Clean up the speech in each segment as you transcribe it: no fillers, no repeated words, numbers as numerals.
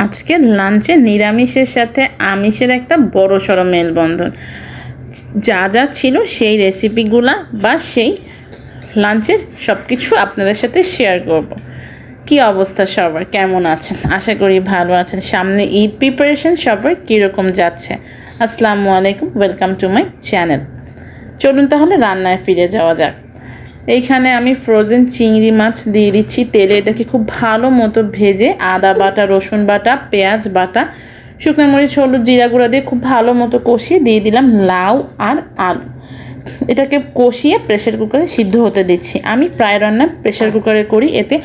আজকে লাঞ্চে নিরামিষের সাথে আমিষের একটা বড়সড় মেলবন্ধন। যা যা ছিল সেই রেসিপিগুলা বা সেই লাঞ্চের সব কিছু আপনাদের সাথে শেয়ার করব। কি অবস্থা সবার, কেমন আছেন? আশা করি ভালো আছেন। সামনে ঈদ প্রিপারেশন সবার কীরকম যাচ্ছে? আসসালামু আলাইকুম, ওয়েলকাম টু মাই চ্যানেল। চলুন তাহলে রান্নায় ফিরে যাওয়া যাক। এইখানে আমি ফ্রোজেন চিংড়ি মাছ দিয়ে দিচ্ছি তেলে। এটাকে খুব ভালো মতো ভেজে আদা বাটা, রসুন বাটা, পেঁয়াজ বাটা, শুকনো মরিচ, হলুদ, জিরা গুঁড়া দিয়ে খুব ভালো মতো কষিয়ে দিয়ে দিলাম লাউ আর আলু। এটাকে কষিয়ে প্রেশার কুকারে সিদ্ধ হতে দিচ্ছি। আমি প্রায় রান্না প্রেশার কুকারে করি, এতে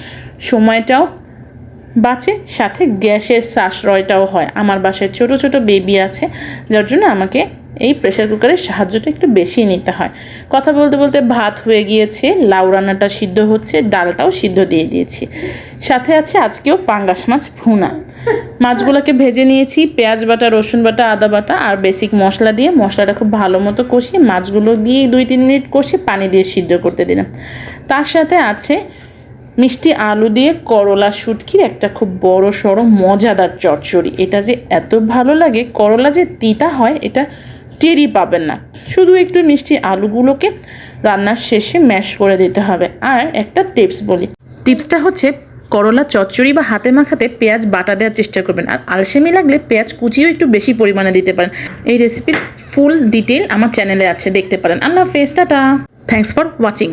সময়টাও বাঁচে, সাথে গ্যাসের সাশ্রয়টাও হয়। আমার বাসায় ছোট ছোট বেবি আছে, যার জন্য আমাকে এই প্রেশার কুকারের সাহায্যটা একটু বেশি নিতে হয়। কথা বলতে বলতে ভাত হয়ে গিয়েছে, লাউ রান্নাটা সিদ্ধ হচ্ছে, ডালটাও সিদ্ধ দিয়ে দিয়েছি। সাথে আছে আজকেও পাঙ্গাস মাছ ভুনা। মাছগুলোকে ভেজে নিয়েছি পেঁয়াজ বাটা, রসুন বাটা, আদা বাটা আর বেসিক মশলা দিয়ে। মশলাটা খুব ভালো মতো কষিয়ে মাছগুলো দিয়ে 2-3 মিনিট কষিয়ে পানি দিয়ে সিদ্ধ করতে দিলাম। তার সাথে আছে মিষ্টি আলু দিয়ে করলা শুটকির একটা খুব বড় সড়ো মজাদার চচ্চড়ি। এটা যে এত ভালো লাগে, করলা যে তিতা হয় এটা টেরই পাবেন না। শুধু একটু মিষ্টি আলুগুলোকে রান্নার শেষে ম্যাশ করে দিতে হবে। আর একটা টিপস বলি, টিপসটা হচ্ছে করলা চচ্চড়ি বা হাতে মাখাতে পেঁয়াজ বাটা দেওয়ার চেষ্টা করবেন, আর আলসেমি লাগলে পেঁয়াজ কুচিও একটু বেশি পরিমাণে দিতে পারেন। এই রেসিপির ফুল ডিটেল আমার চ্যানেলে আছে, দেখতে পারেন। আল্লাহ হাফেজ, টাটা। Thanks for watching.